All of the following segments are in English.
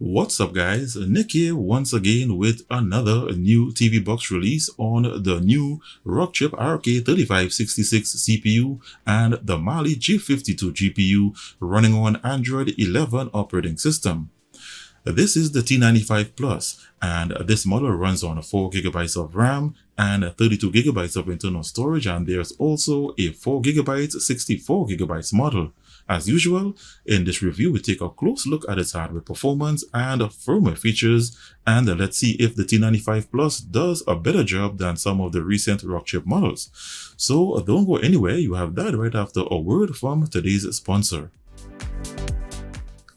What's up guys, Nick here once again with another new TV box release on the new RockChip RK3566 CPU and the Mali G52 GPU running on Android 11 operating system. This is the T95 Plus and this model runs on 4GB of RAM and 32GB of internal storage, and there's also a 4GB 64GB model. As usual, in this review we take a close look at its hardware performance and firmware features, and let's see if the T95 Plus does a better job than some of the recent RockChip models. So don't go anywhere, you have that right after a word from today's sponsor.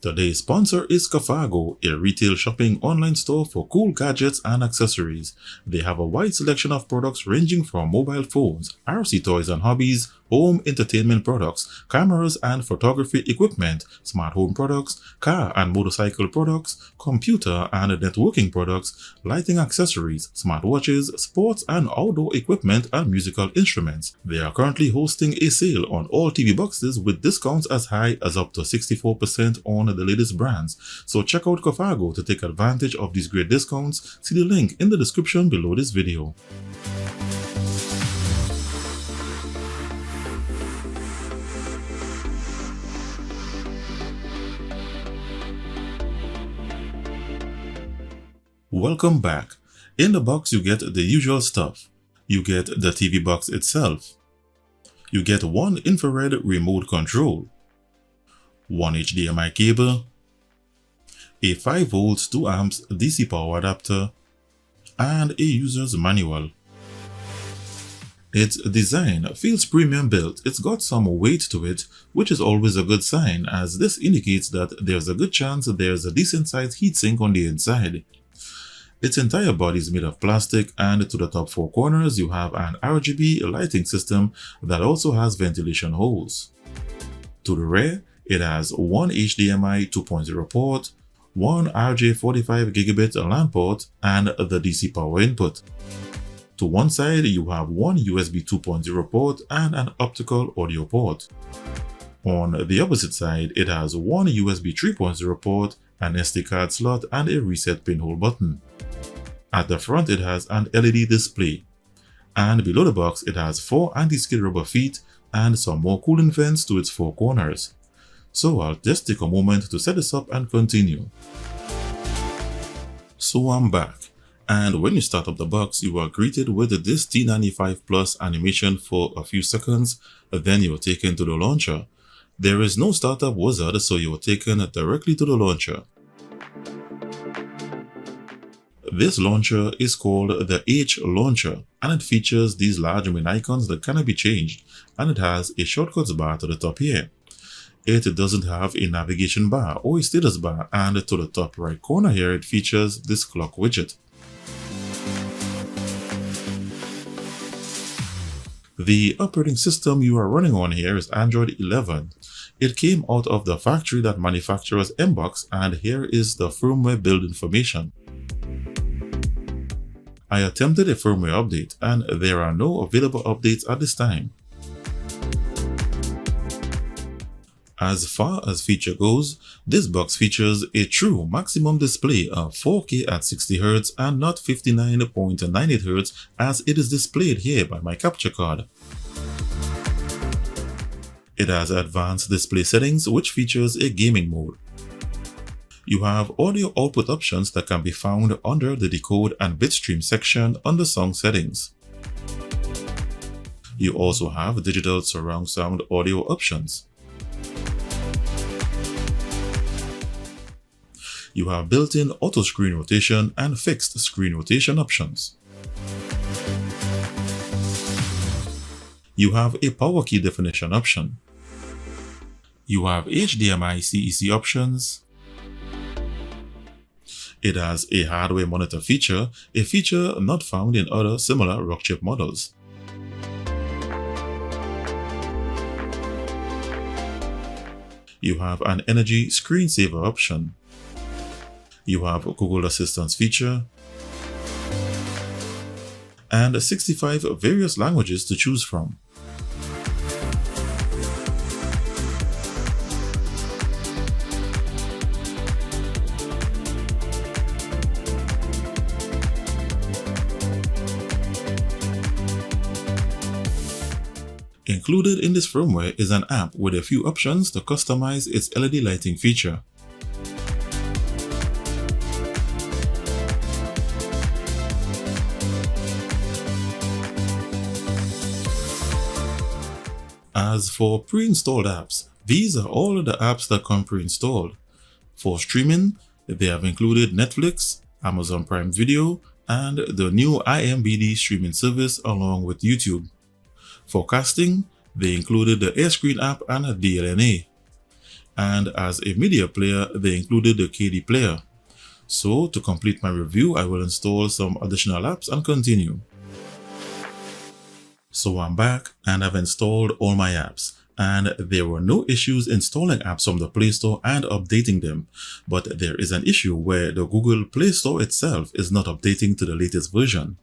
Today's sponsor is Kafago, a retail shopping online store for cool gadgets and accessories. They have a wide selection of products ranging from mobile phones, RC toys and hobbies, home entertainment products, cameras and photography equipment, smart home products, car and motorcycle products, computer and networking products, lighting accessories, smartwatches, sports and outdoor equipment and musical instruments. They are currently hosting a sale on all TV boxes with discounts as high as up to 64% on the latest brands. So check out Kafago to take advantage of these great discounts. See the link in the description below this video. Welcome back. In the box you get the usual stuff. You get the TV box itself. You get one infrared remote control, one HDMI cable, a 5V 2A DC power adapter, and a user's manual. Its design feels premium built. It's got some weight to it, which is always a good sign, as this indicates that there's a good chance there's a decent sized heatsink on the inside. Its entire body is made of plastic, and to the top four corners you have an RGB lighting system that also has ventilation holes. To the rear, it has one HDMI 2.0 port, one RJ45 gigabit LAN port, and the DC power input. To one side you have one USB 2.0 port and an optical audio port. On the opposite side it has one USB 3.0 port, an SD card slot, and a reset pinhole button. At the front it has an LED display, and below the box it has four anti-skid rubber feet and some more cooling vents to its four corners. So I'll just take a moment to set this up and continue. So I'm back, and when you start up the box you are greeted with this T95 Plus animation for a few seconds, then you are taken to the launcher. There is no startup wizard, so you are taken directly to the launcher. This launcher is called the H launcher, and it features these large main icons that cannot be changed, and it has a shortcuts bar to the top here. It doesn't have a navigation bar or a status bar, and to the top right corner here it features this clock widget. The operating system you are running on here is Android 11. It came out of the factory that manufactures Mbox, and here is the firmware build information. I attempted a firmware update, and there are no available updates at this time. As far as feature goes, this box features a true maximum display of 4K at 60Hz and not 59.98Hz as it is displayed here by my capture card. It has advanced display settings, which features a gaming mode. You have audio output options that can be found under the decode and bitstream section under song settings. You also have digital surround sound audio options. You have built-in auto screen rotation and fixed screen rotation options. You have a power key definition option. You have HDMI CEC options. It has a hardware monitor feature, a feature not found in other similar RockChip models. You have an energy screensaver option. You have a Google Assistant feature, and 65 various languages to choose from. Included in this firmware is an app with a few options to customize its LED lighting feature. As for pre-installed apps, these are all of the apps that come pre-installed. For streaming, they have included Netflix, Amazon Prime Video, and the new IMBD streaming service along with YouTube. For casting, they included the AirScreen app and DLNA. And as a media player, they included the KD player. So to complete my review, I will install some additional apps and continue. So I'm back and I've installed all my apps, and there were no issues installing apps from the Play Store and updating them, but there is an issue where the Google Play Store itself is not updating to the latest version.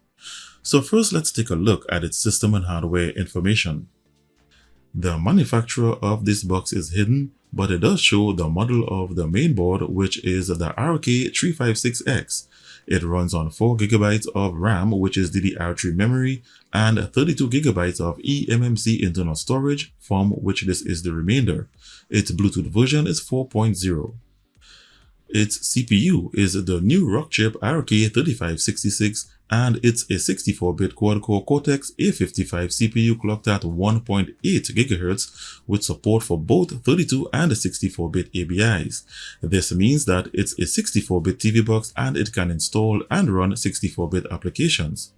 So first, let's take a look at its system and hardware information. The manufacturer of this box is hidden, but it does show the model of the main board, which is the RK3566X. It runs on 4GB of RAM, which is DDR3 memory, and 32GB of eMMc internal storage, from which this is the remainder. Its Bluetooth version is 4.0. Its CPU is the new RockChip RK3566, and it's a 64-bit quad-core Cortex-A55 CPU clocked at 1.8 GHz with support for both 32 and 64-bit ABIs. This means that it's a 64-bit TV box and it can install and run 64-bit applications.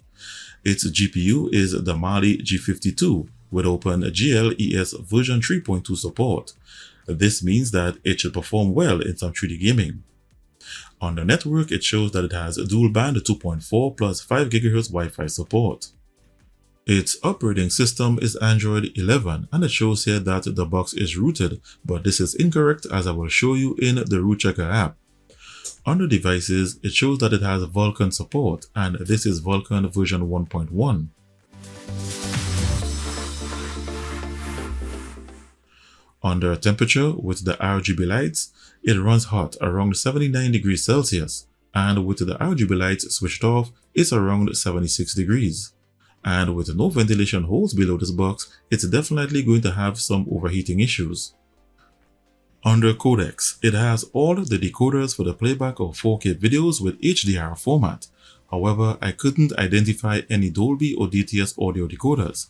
Its GPU is the Mali G52 with OpenGL version 3.2 support. This means that it should perform well in some 3D gaming. On the network, it shows that it has dual band 2.4 plus 5 GHz Wi-Fi support. Its operating system is Android 11, and it shows here that the box is rooted, but this is incorrect as I will show you in the root checker app. Under devices, it shows that it has Vulkan support, and this is Vulkan version 1.1. Under temperature, with the RGB lights, it runs hot around 79 degrees Celsius, and with the RGB lights switched off, it's around 76 degrees. And with no ventilation holes below this box, it's definitely going to have some overheating issues. Under codecs, it has all the decoders for the playback of 4K videos with HDR format. However, I couldn't identify any Dolby or DTS audio decoders.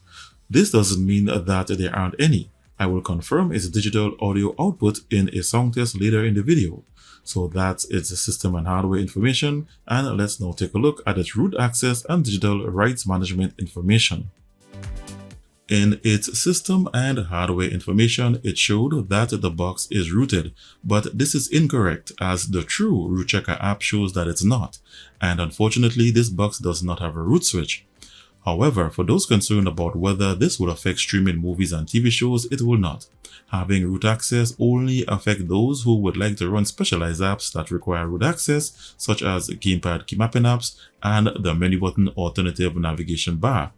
This doesn't mean that there aren't any. I will confirm its digital audio output in a sound test later in the video. So that's its system and hardware information, and let's now take a look at its root access and digital rights management information. In its system and hardware information, it showed that the box is rooted, but this is incorrect as the true root checker app shows that it's not, and unfortunately this box does not have a root switch. However, for those concerned about whether this will affect streaming movies and TV shows, it will not. Having root access only affects those who would like to run specialized apps that require root access, such as gamepad key mapping apps and the menu button alternative navigation bar.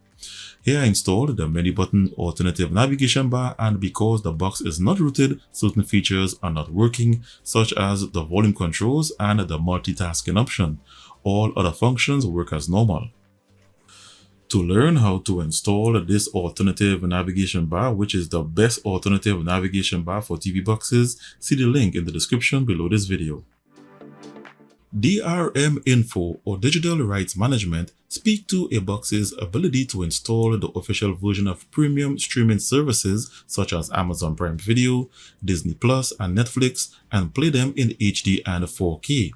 Here I installed the menu button alternative navigation bar, and because the box is not rooted, certain features are not working, such as the volume controls and the multitasking option. All other functions work as normal. To learn how to install this alternative navigation bar, which is the best alternative navigation bar for TV boxes, see the link in the description below this video. DRM Info or Digital Rights Management speak to a box's ability to install the official version of premium streaming services such as Amazon Prime Video, Disney Plus, and Netflix, and play them in HD and 4K.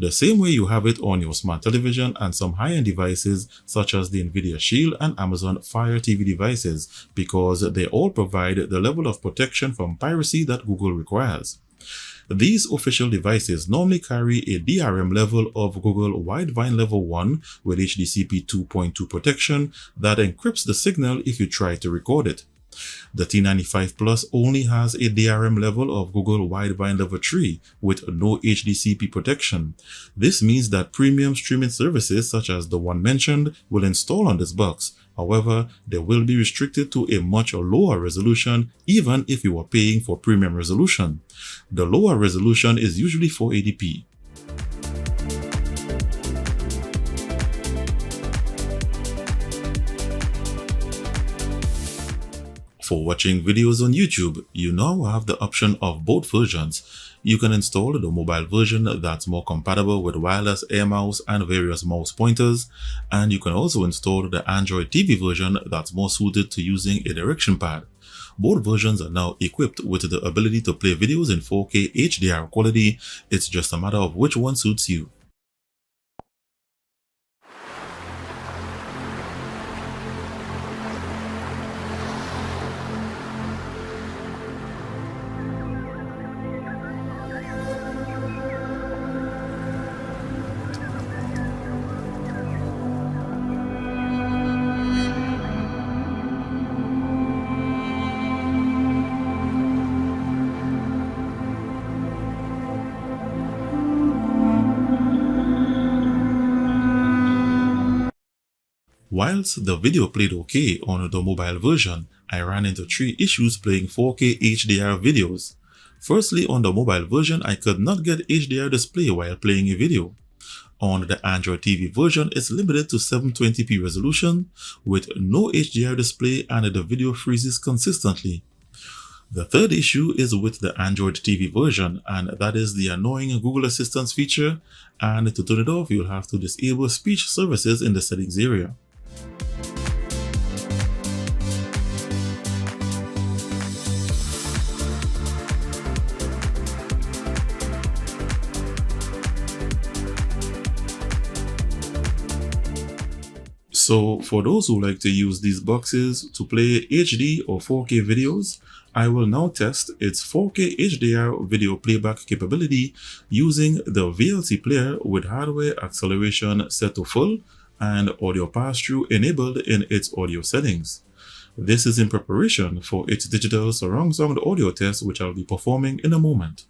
The same way you have it on your smart television and some high-end devices such as the Nvidia Shield and Amazon Fire TV devices, because they all provide the level of protection from piracy that Google requires. These official devices normally carry a DRM level of Google Widevine Level 1 with HDCP 2.2 protection that encrypts the signal if you try to record it. The T95 Plus only has a DRM level of Google Widevine Level 3 with no HDCP protection. This means that premium streaming services such as the one mentioned will install on this box. However, they will be restricted to a much lower resolution even if you are paying for premium resolution. The lower resolution is usually 480p. For watching videos on YouTube, you now have the option of both versions. You can install the mobile version that's more compatible with wireless air mouse and various mouse pointers, and you can also install the Android TV version that's more suited to using a direction pad. Both versions are now equipped with the ability to play videos in 4K HDR quality. It's just a matter of which one suits you. Whilst the video played okay on the mobile version, I ran into 3 issues playing 4K HDR videos. Firstly, on the mobile version, I could not get HDR display while playing a video. On the Android TV version, it's limited to 720p resolution with no HDR display and the video freezes consistently. The third issue is with the Android TV version, and that is the annoying Google Assistant feature, and to turn it off, you'll have to disable speech services in the settings area. So for those who like to use these boxes to play HD or 4K videos, I will now test its 4K HDR video playback capability using the VLC player with hardware acceleration set to full and audio pass-through enabled in its audio settings. This is in preparation for its digital surround sound audio test, which I'll be performing in a moment.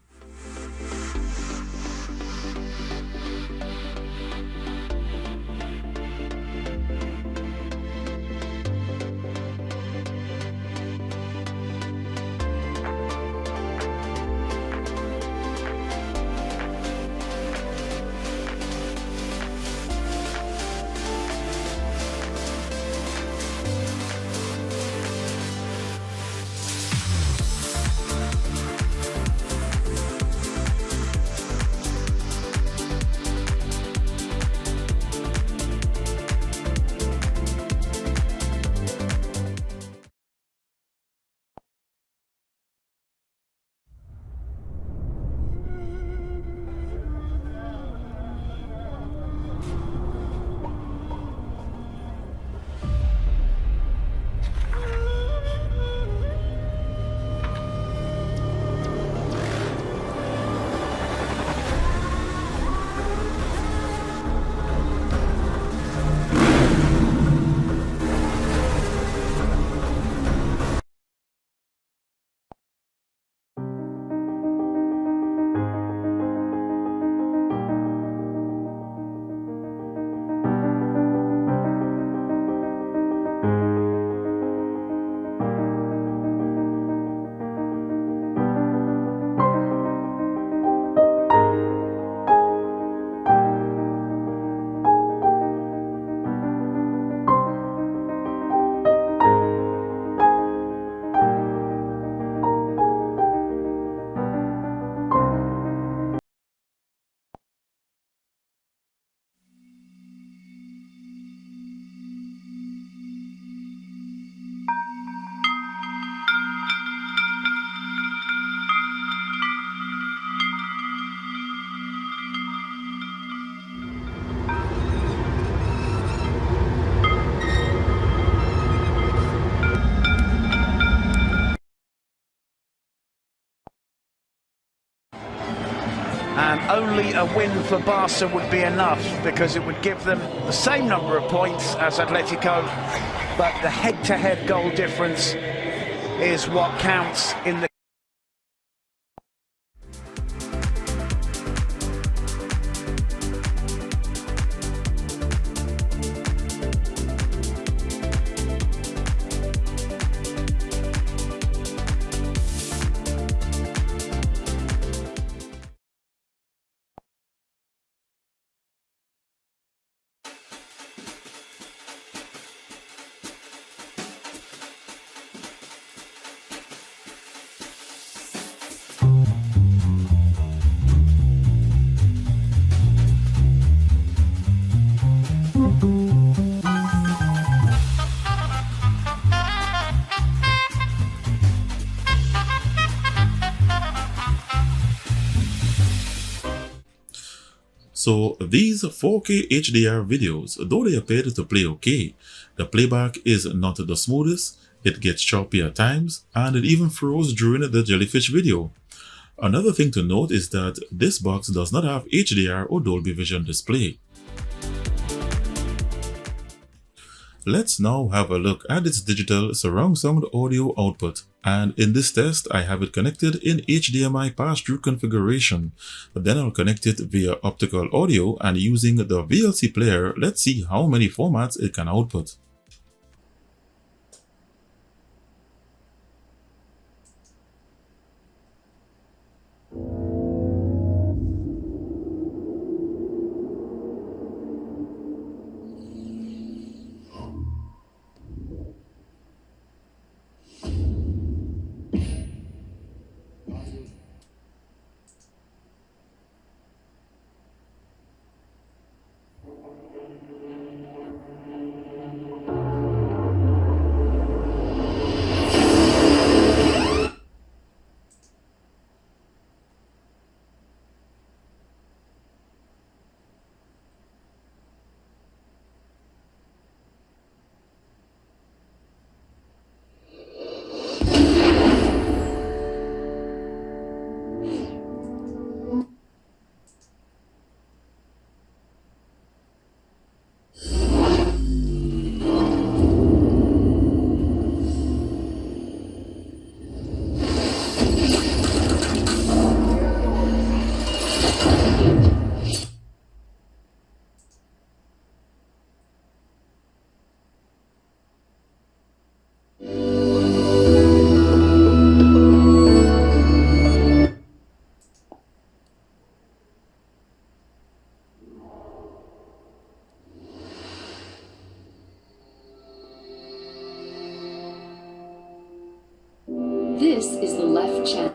And only a win for Barca would be enough, because it would give them the same number of points as Atletico, but the head-to-head goal difference is what counts in the So these 4K HDR videos, though they appear to play okay, the playback is not the smoothest, it gets choppy at times, and it even froze during the jellyfish video. Another thing to note is that this box does not have HDR or Dolby Vision display. Let's now have a look at its digital surround sound audio output, and in this test I have it connected in HDMI pass-through configuration. Then I'll connect it via optical audio, and using the VLC player, let's see how many formats it can output. This is the left channel.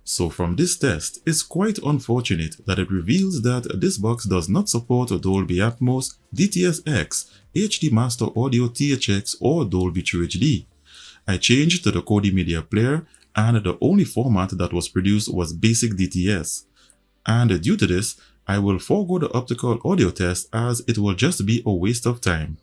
So from this test, it's quite unfortunate that it reveals that this box does not support Dolby Atmos, DTS-X, HD Master Audio THX or Dolby True HD. I changed to the Kodi Media Player, and the only format that was produced was basic DTS. And due to this, I will forego the optical audio test as it will just be a waste of time.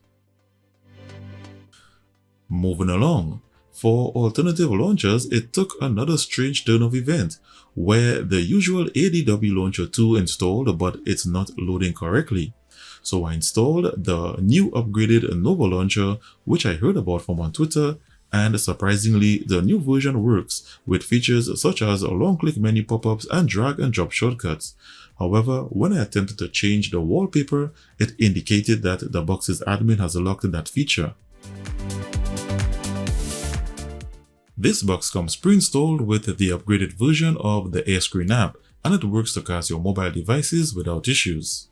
Moving along. For alternative launchers, it took another strange turn of event, where the usual ADW Launcher 2 installed, but it's not loading correctly. So I installed the new upgraded Nova Launcher, which I heard about from on Twitter, and surprisingly, the new version works, with features such as long-click menu pop-ups and drag-and-drop shortcuts. However, when I attempted to change the wallpaper, it indicated that the box's admin has locked that feature. This box comes pre-installed with the upgraded version of the AirScreen app, and it works to cast your mobile devices without issues.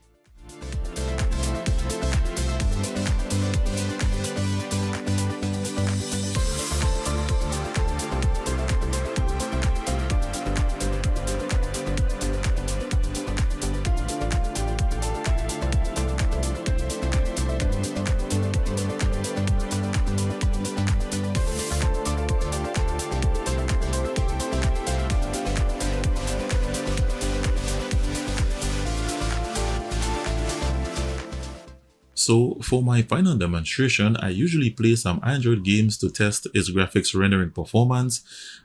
So for my final demonstration, I usually play some Android games to test its graphics rendering performance,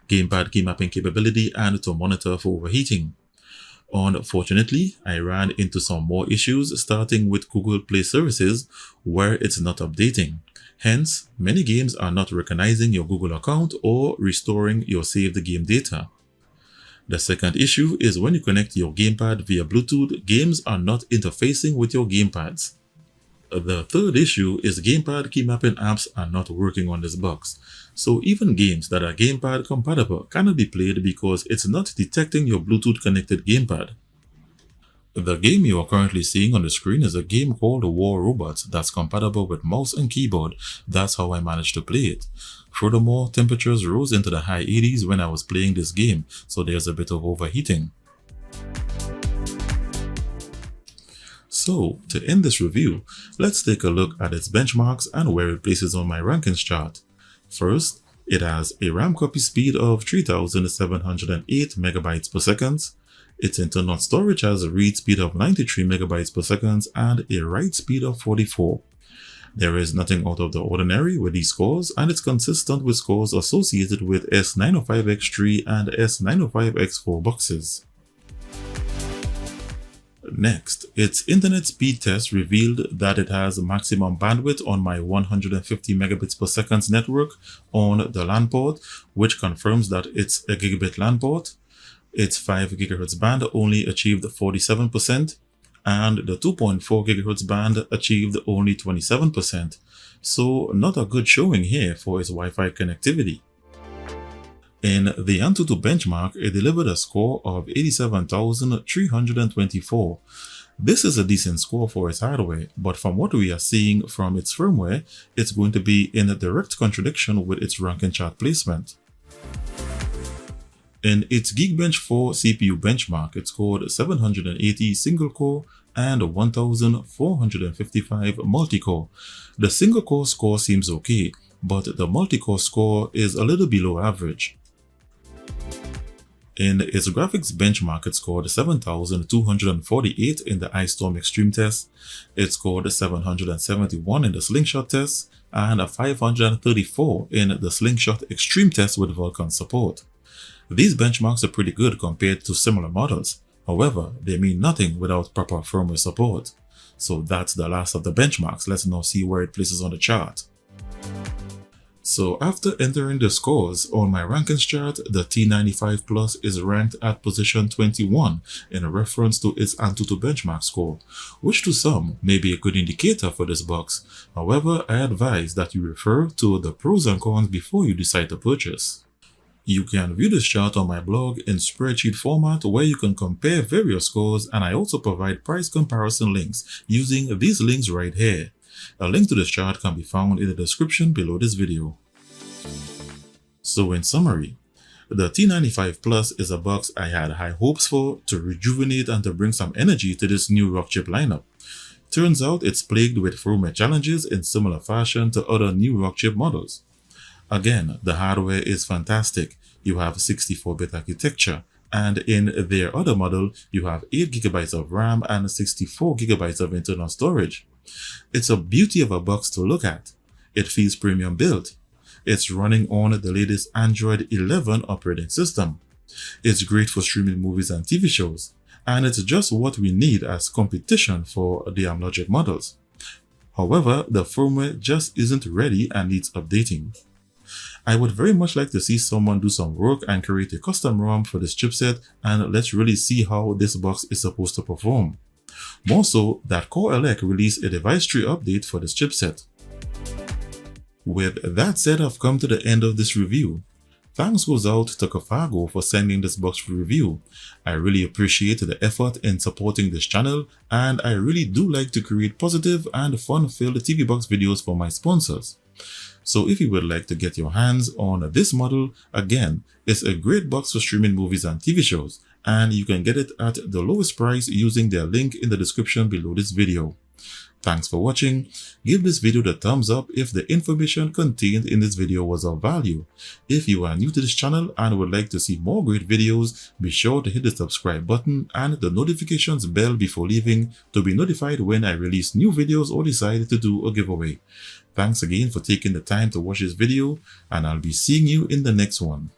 gamepad key mapping capability, and to monitor for overheating. Unfortunately, I ran into some more issues, starting with Google Play services where it's not updating. Hence, many games are not recognizing your Google account or restoring your saved game data. The second issue is when you connect your gamepad via Bluetooth, games are not interfacing with your gamepads. The third issue is gamepad key mapping apps are not working on this box. So even games that are gamepad compatible cannot be played because it's not detecting your Bluetooth connected gamepad. The game you are currently seeing on the screen is a game called War Robots that's compatible with mouse and keyboard. That's how I managed to play it. Furthermore, temperatures rose into the high 80s when I was playing this game, so there's a bit of overheating. So, to end this review, let's take a look at its benchmarks and where it places on my rankings chart. First, it has a RAM copy speed of 3708 megabytes per second. Its internal storage has a read speed of 93 megabytes per second and a write speed of 44. There is nothing out of the ordinary with these scores, and it's consistent with scores associated with S905X3 and S905X4 boxes. Next, its internet speed test revealed that it has maximum bandwidth on my 150 megabits per second network on the LAN port, which confirms that it's a gigabit LAN port. Its 5 GHz band only achieved 47%, and the 2.4 GHz band achieved only 27%, so not a good showing here for its Wi-Fi connectivity. In the Antutu benchmark, it delivered a score of 87,324. This is a decent score for its hardware, but from what we are seeing from its firmware, it's going to be in a direct contradiction with its ranking chart placement. In its Geekbench 4 CPU benchmark, it scored 780 single-core and 1,455 multi-core. The single-core score seems okay, but the multi-core score is a little below average. In its graphics benchmark, it scored 7,248 in the Ice Storm Extreme test, it scored 771 in the Slingshot test, and 534 in the Slingshot Extreme test with Vulkan support. These benchmarks are pretty good compared to similar models, however, they mean nothing without proper firmware support. So that's the last of the benchmarks. Let's now see where it places on the chart. So after entering the scores on my rankings chart, the T95 Plus is ranked at position 21 in reference to its Antutu benchmark score, which to some may be a good indicator for this box. However, I advise that you refer to the pros and cons before you decide to purchase. You can view this chart on my blog in spreadsheet format where you can compare various scores, and I also provide price comparison links using these links right here. A link to this chart can be found in the description below this video. So in summary, the T95 Plus is a box I had high hopes for to rejuvenate and to bring some energy to this new RockChip lineup. Turns out it's plagued with firmware challenges in similar fashion to other new RockChip models. Again, the hardware is fantastic. You have 64-bit architecture, and in their other model, you have 8GB of RAM and 64GB of internal storage. It's a beauty of a box to look at. It feels premium built. It's running on the latest Android 11 operating system. It's great for streaming movies and TV shows, and it's just what we need as competition for the Logic models. However, the firmware just isn't ready and needs updating. I would very much like to see someone do some work and create a custom ROM for this chipset, and let's really see how this box is supposed to perform. More so, that Core Elec released a device tree update for this chipset. With that said, I've come to the end of this review. Thanks goes out to Kafago for sending this box for review. I really appreciate the effort in supporting this channel, and I really do like to create positive and fun-filled TV box videos for my sponsors. So if you would like to get your hands on this model, again, it's a great box for streaming movies and TV shows, and you can get it at the lowest price using their link in the description below this video. Thanks for watching. Give this video the thumbs up if the information contained in this video was of value. If you are new to this channel and would like to see more great videos, be sure to hit the subscribe button and the notifications bell before leaving to be notified when I release new videos or decide to do a giveaway. Thanks again for taking the time to watch this video, and I'll be seeing you in the next one.